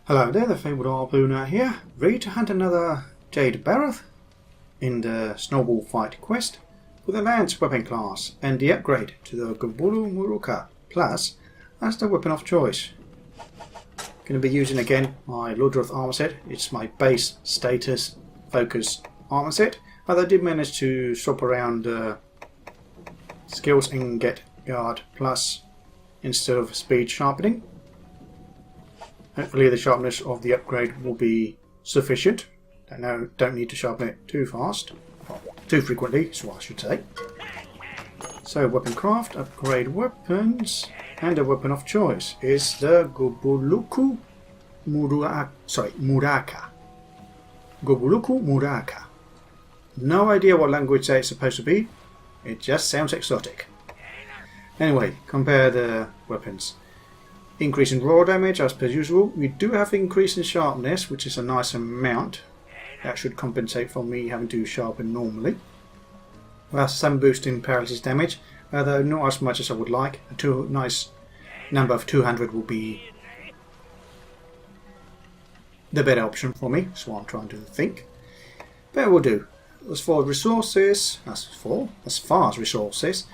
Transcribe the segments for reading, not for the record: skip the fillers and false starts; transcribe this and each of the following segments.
Hello there, the Fabled Harpooner here, ready to hunt another Jade Barroth in the Snowball fight quest with a lance weapon class and the upgrade to the Gobuluku Muraaka plus as the weapon of choice. Going to be using again my Ludroth armor set. It's my base status focus armor set, but I did manage to swap around skills and get guard plus instead of speed sharpening. Hopefully the sharpness of the upgrade will be sufficient. Don't need to sharpen it too fast, or too frequently, is what I should say. So weapon craft, upgrade weapons, and a weapon of choice is the Gobuluku Muraaka. Gobuluku Muraaka. No idea what language it's supposed to be. It just sounds exotic. Anyway, compare the weapons. Increase in raw damage as per usual. We do have increase in sharpness, which is a nice amount. That should compensate for me having to sharpen normally. We have some boost in paralysis damage, although not as much as I would like. A nice number of 200 will be the better option for me. That's what I'm trying to think. But it will do. As far as resources, as far as resources,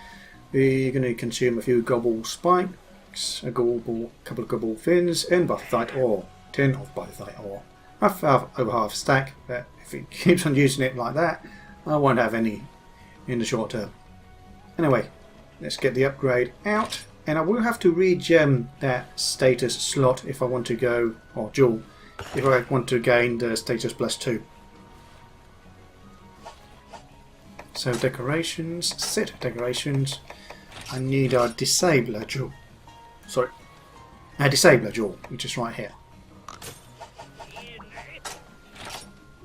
we're going to consume a few gobble spikes, a couple of gobble fins, and barrothite ore. 10 of barrothite ore. I've over half a stack, but if it keeps on using it like that, I won't have any in the short term. Anyway, let's get the upgrade out, and I will have to regem that status slot if I want to go, or jewel, if I want to gain the status +2. So decorations, set decorations. I need a disabler jewel. Sorry, a disabler jewel, which is right here.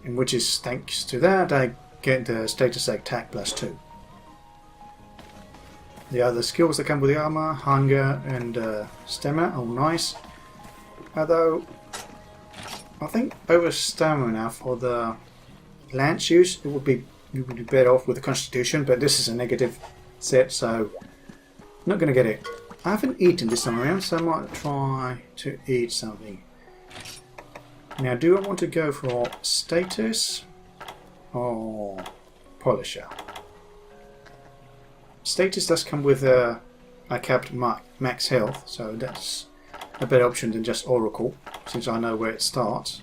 And which is thanks to that I get the status attack +2. The other skills that come with the armor, hunger and stamina, are nice. Although I think over stamina for the lance use, you would be better off with the constitution, but this is a negative set, so not going to get it. I haven't eaten this time around, so I might try to eat something. Now, do I want to go for status or polisher? Status does come with a capped max health, so that's a better option than just Oracle, since I know where it starts.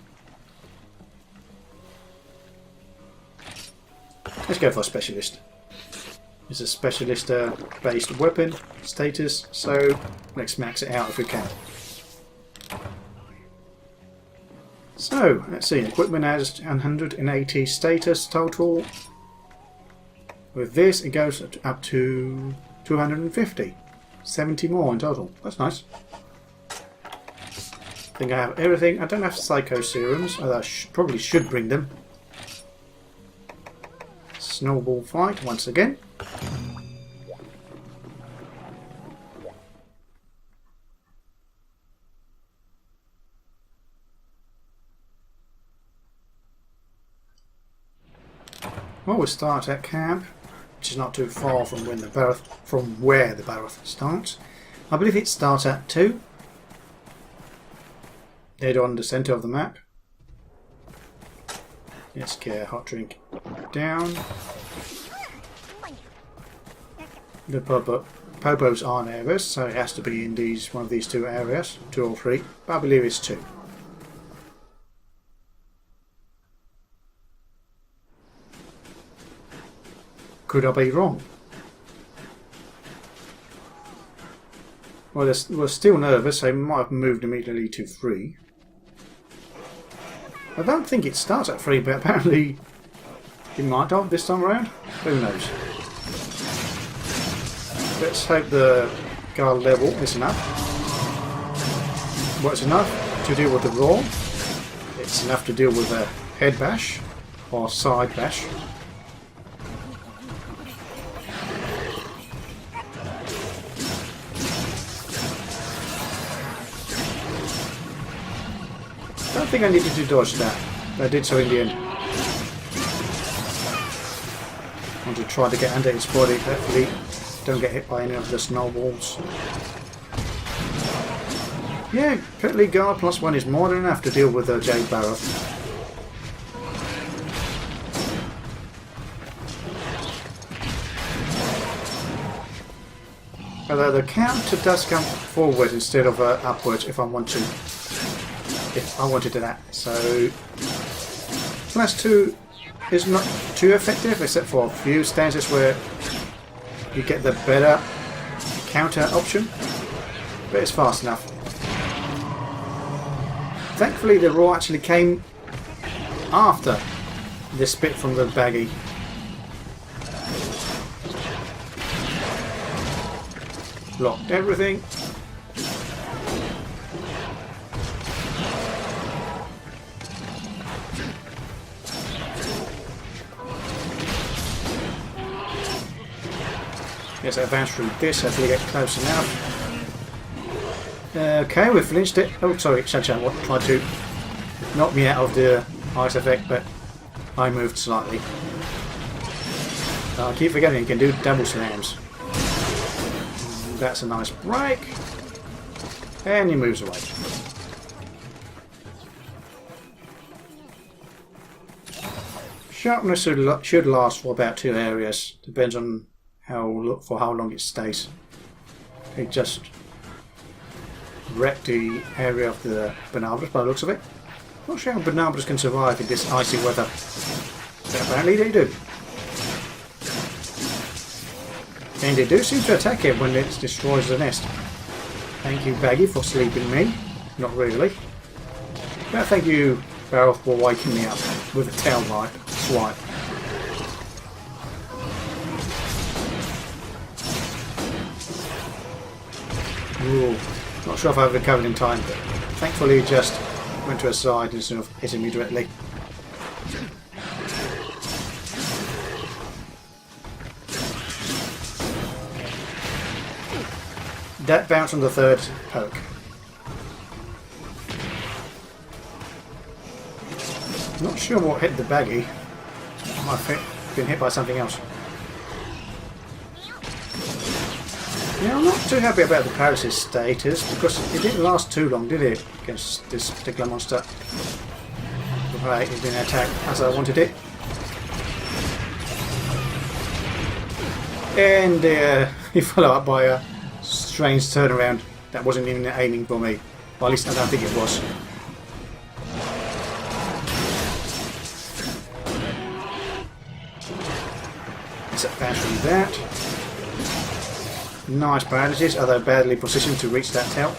Let's go for a specialist. It's a specialist based weapon status, so let's max it out if we can. So let's see, equipment has 180 status total. With this it goes up to 250, 70 more in total. That's nice. I think I have everything. I don't have psycho serums, although I probably should bring them. Snowball fight once again. Well, we'll start at camp, which is not too far from where the Barroth starts. I believe it starts at 2. Dead on the centre of the map. Let's get a hot drink down. The popos aren't areas, so it has to be in one of these 2 areas, 2 or 3, but I believe it's 2. Could I be wrong? Well, we're still nervous, so we might have moved immediately to 3. I don't think it starts at 3, but apparently it might have this time around. Who knows? Let's hope the guard level is enough. Well, it's enough to deal with the roar. It's enough to deal with a head bash or side bash. I don't think I needed to dodge that. I did so in the end. I want to try to get under its body, hopefully don't get hit by any of the snowballs. Yeah, Petly Guard +1 is more than enough to deal with Jade Barroth. Although the counter does come forward instead of upwards if I want to. If I wanted to that. So +2 is not too effective except for a few stanzas where you get the better counter option. But it's fast enough. Thankfully the roar actually came after the spit from the baggie. Blocked everything. Yes, I advance through this, hopefully get close enough. Okay, we've flinched it. Oh, sorry, Shanchan tried to knock me out of the ice effect, but I moved slightly. I keep forgetting you can do double slams. That's a nice break. And he moves away. Sharpness should last for about 2 areas. Depends on how long it stays. It just wrecked the area of the binoculars by the looks of it. Not sure how binoculars can survive in this icy weather. But apparently they do. And they do seem to attack it when it destroys the nest. Thank you, Baggy, for sleeping me. Not really. But thank you, Barroth, for waking me up with a tail swipe. Ooh, not sure if I recovered in time, but thankfully it just went to a side instead of hitting me directly. That bounced on the 3rd poke. Not sure what hit the baggie. Might have been hit by something else. Yeah, I'm not too happy about the paralysis status because it didn't last too long, did it? Against this particular monster. Right, it didn't attack as I wanted it. And he followed up by a strange turnaround that wasn't even aiming for me. Well, at least I don't think it was. Let's advance from that. Nice paralysis, although badly positioned to reach that tail.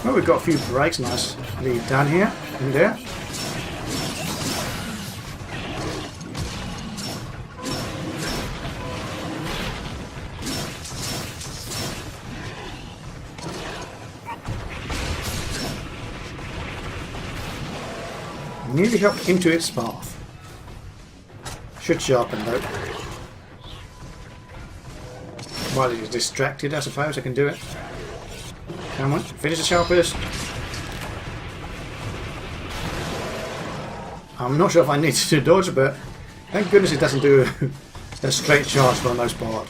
Well, we've got a few breaks nicely done here and there. Nearly hopped into its path. Should sharpen though. While it is distracted, I suppose I can do it. Come on, finish the sharpest. I'm not sure if I need to dodge, but thank goodness it doesn't do a straight charge for the most part.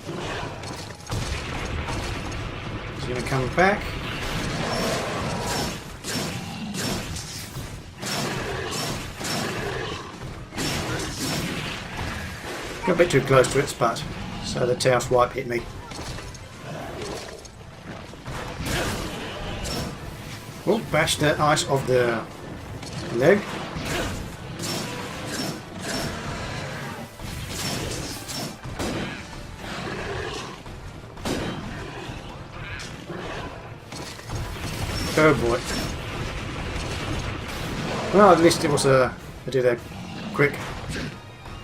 It's going to come back. Got a bit too close to its butt, so the tail swipe hit me. Oh, bashed the ice off the leg. Oh boy. Well, at least it was I did a quick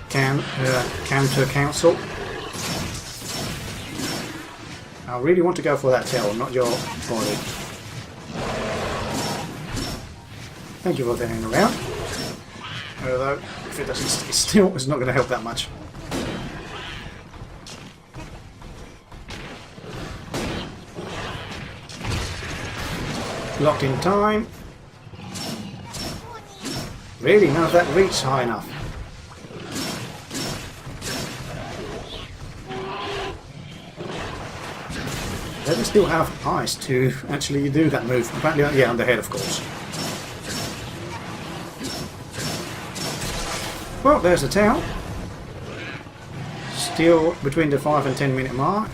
counter cancel. I really want to go for that tail, not your body. Thank you for turning around. Although, if it doesn't stay still, it's not going to help that much. Locked in time. Really, none of that reached high enough. They still have ice to actually do that move. Apparently, yeah, on the head, of course. Well, there's the town. Still between the 5 and 10 minute mark.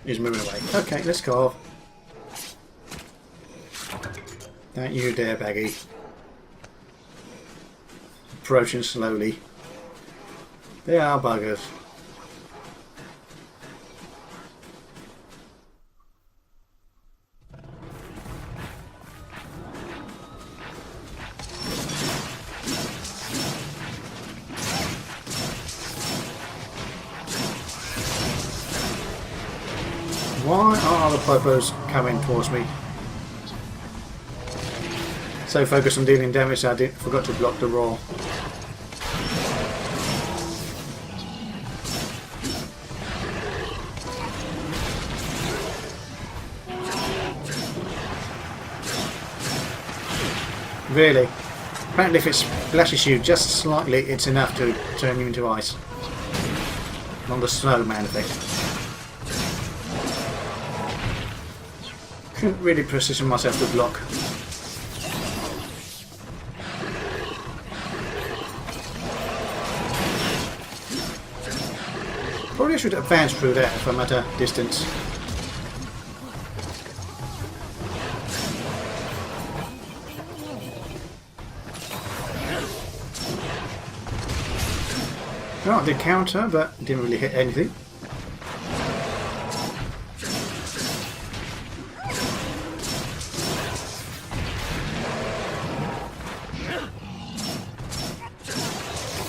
He's moving away. Okay, let's go. Don't you dare, Baggy. Approaching slowly. They are buggers. Why are the popos coming towards me? So focused on dealing damage, I forgot to block the roar. Really? Apparently if it splashes you just slightly, it's enough to turn you into ice. On the snowman effect. Couldn't really position myself to block. Probably should advance through that if I'm at a distance. Well, I did counter, but didn't really hit anything.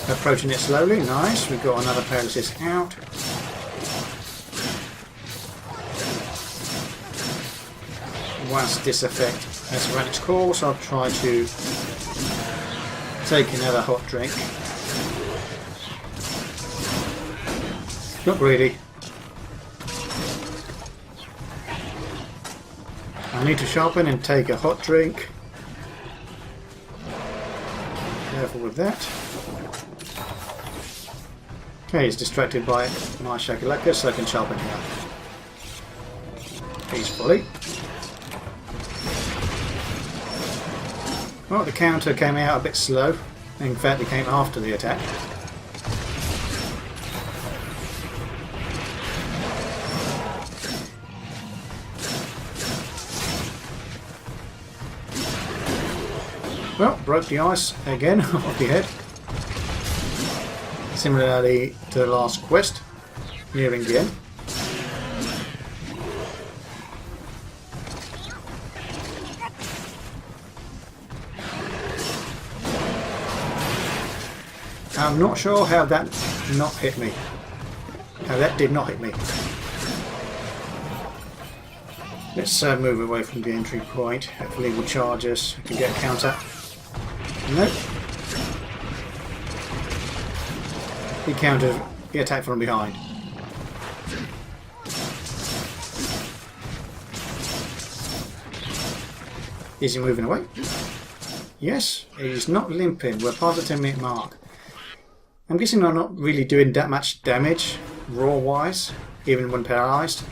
Approaching it slowly, nice. We've got another paralysis out. Once this effect has run its course, I'll try to take another hot drink. Not greedy. I need to sharpen and take a hot drink. Careful with that. Okay, he's distracted by my shakalaka, so I can sharpen him up. Peacefully. Well, the counter came out a bit slow. In fact, it came after the attack. Well, broke the ice again off the head. Similarly to the last quest, nearing the end. I'm not sure how that not hit me. How that did not hit me. Let's move away from the entry point. Hopefully we'll charge us. We can get a counter. Nope. He countered the attack from behind. Is he moving away? Yes, he's not limping. We're past the 10-minute mark. I'm guessing I'm not really doing that much damage, raw-wise, even when paralysed.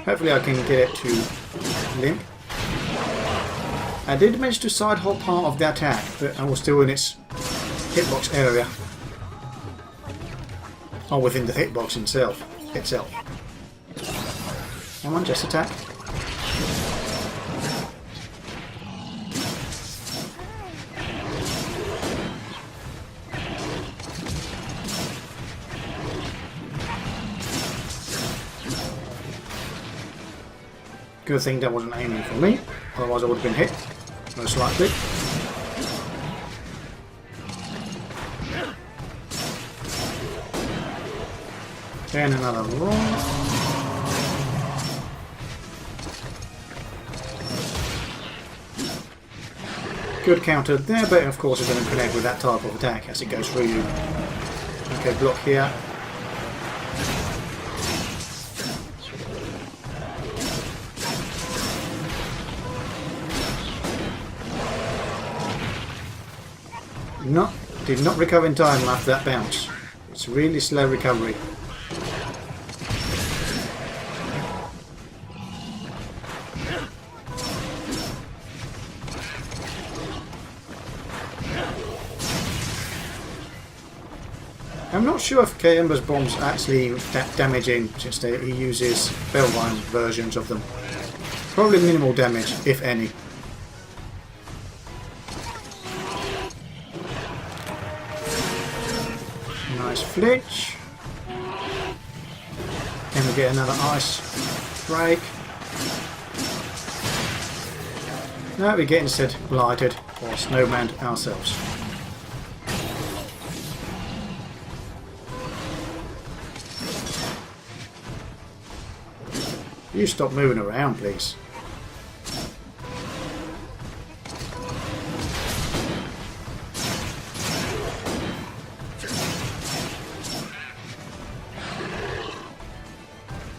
Hopefully I can get it to limp. I did manage to side-hop part of the attack, but I was still in its hitbox area. Or within the hitbox itself. Come on, just attack. Good thing that wasn't aiming for me, otherwise I would have been hit, most likely. Then another roll. Good counter there, but of course it's going to connect with that type of attack as it goes through you. Okay, block here. Did not recover in time after that bounce. It's really slow recovery. I'm not sure if Kayumba's bombs actually damaging, since he uses Bellvine versions of them. Probably minimal damage, if any. Nice flinch. Then we get another ice break. No, we get instead blighted or snowman ourselves. You stop moving around, please.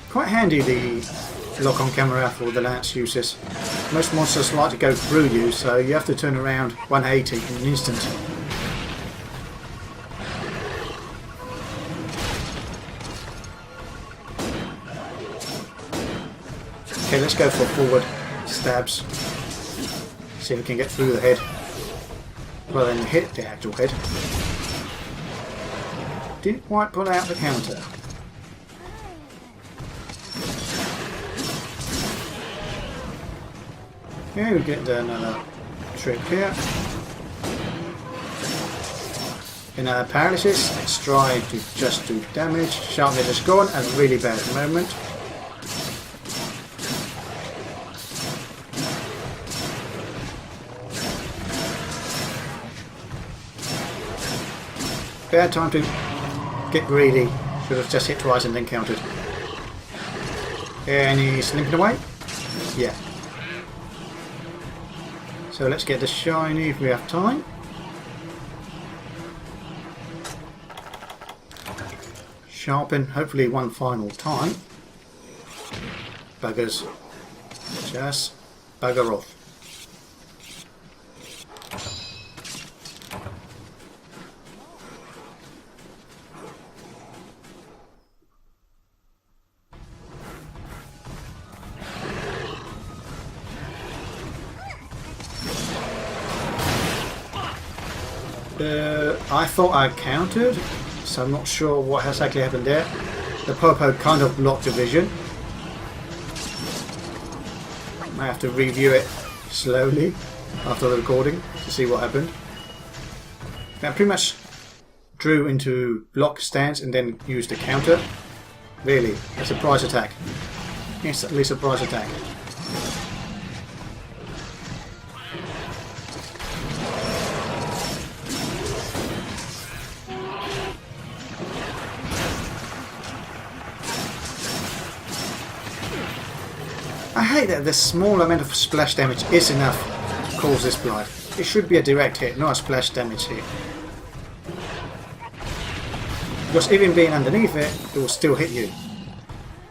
Quite handy, the lock-on camera for the lance uses. Most monsters like to go through you, so you have to turn around 180 in an instant. Okay, let's go for forward stabs. See if we can get through the head rather than hit the actual head. Didn't quite pull out the counter. Okay, we get another trick here. Another paralysis. Let's try to just do damage. Sharpness is gone at a really bad moment. Bad time to get greedy. Should have just hit twice and then countered. Any slipping away? Yeah. So let's get the shiny if we have time. Sharpen, hopefully one final time. Buggers. Just bugger off. I thought I countered, so I'm not sure what has actually happened there. The Popo kind of blocked the vision. I have to review it slowly after the recording to see what happened. Now pretty much drew into block stance and then used a counter. Really, a surprise attack. Yes, at least a surprise attack. I hate that the small amount of splash damage is enough to cause this blight. It should be a direct hit, not a splash damage hit. Because even being underneath it, it will still hit you.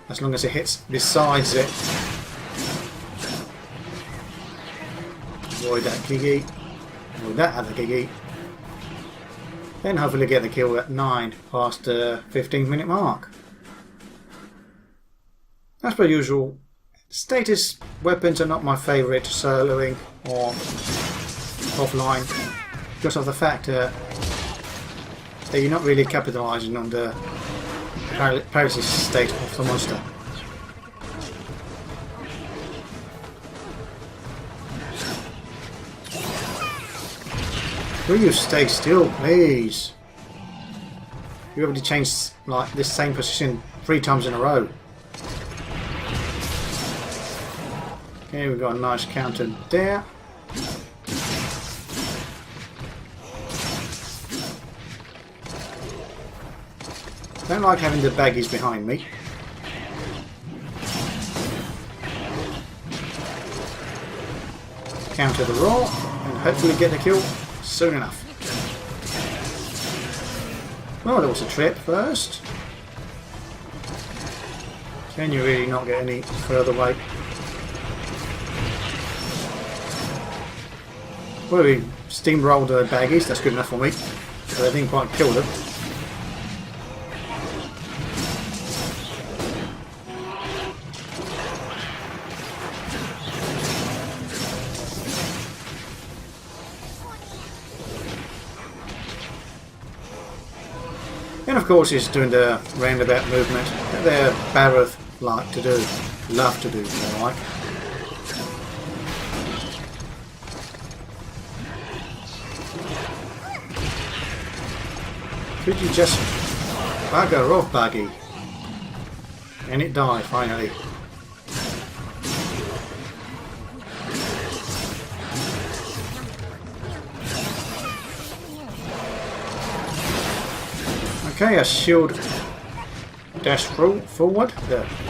As long as it hits besides it. Avoid that Gigi. Avoid that other Gigi. Then hopefully get the kill at 9 past the 15-minute mark. As per usual, status weapons are not my favourite soloing or offline because of the fact that you're not really capitalising on the paralysis state of the monster. Will you stay still, please? You already changed like this same position 3 times in a row. Okay, we've got a nice counter there. Don't like having the baggies behind me. Counter the roll and hopefully get the kill soon enough. Well, there was a trip first. Can you really not get any further away? Well, we steamrolled the baggies, that's good enough for me. But I didn't quite kill them. And of course he's doing the roundabout movement that their Barroth like to do. Love to do, more like. Could you just bugger off, buggy? And it died finally. Okay, a shield dash forward,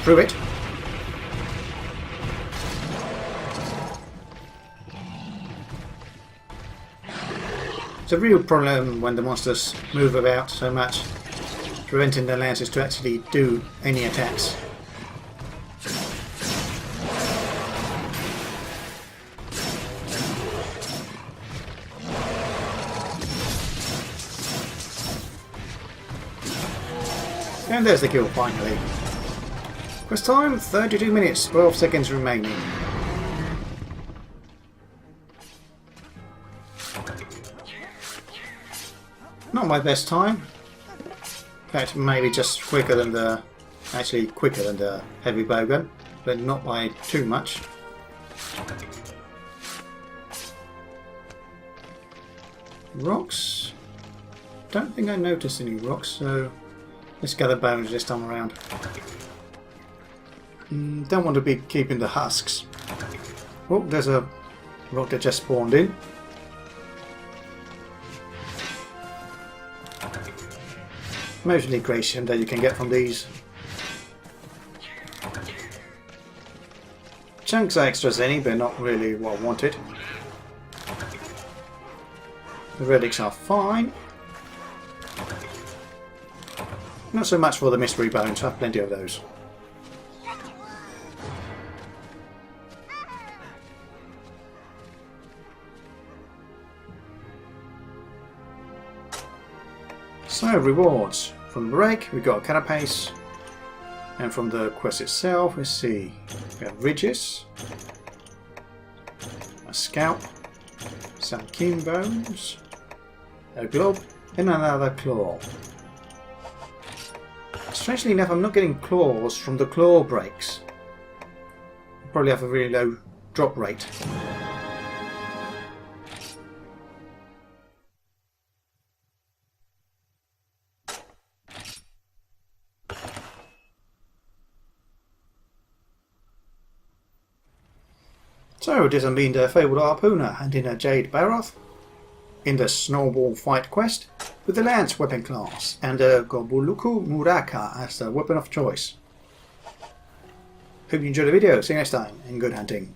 through it. It's a real problem when the monsters move about so much, preventing the lancers to actually do any attacks. And there's the kill finally. Quest time 32 minutes, 12 seconds remaining. Not my best time. In fact, maybe just quicker than the... actually quicker than the heavy bowgun, but not by too much. Rocks? Don't think I noticed any rocks, so let's gather bones this time around. Don't want to be keeping the husks. Oh, there's a rock that just spawned in. Mostly Gratian that you can get from these. Chunks are extra zenny, but not really what I wanted. The relics are fine. Not so much for the mystery bones, I have plenty of those. So, rewards. From the break, we got a carapace. And from the quest itself, let's see. We have ridges, a scalp, some keen bones, a globe, and another claw. Strangely enough, I'm not getting claws from the claw breaks. Probably have a really low drop rate. So this has been the Fabled Harpooner and in a Jade Barroth in the Snowball fight quest with the Lance weapon class and the Gobuluku Muraaka as the weapon of choice. Hope you enjoyed the video. See you next time and good hunting.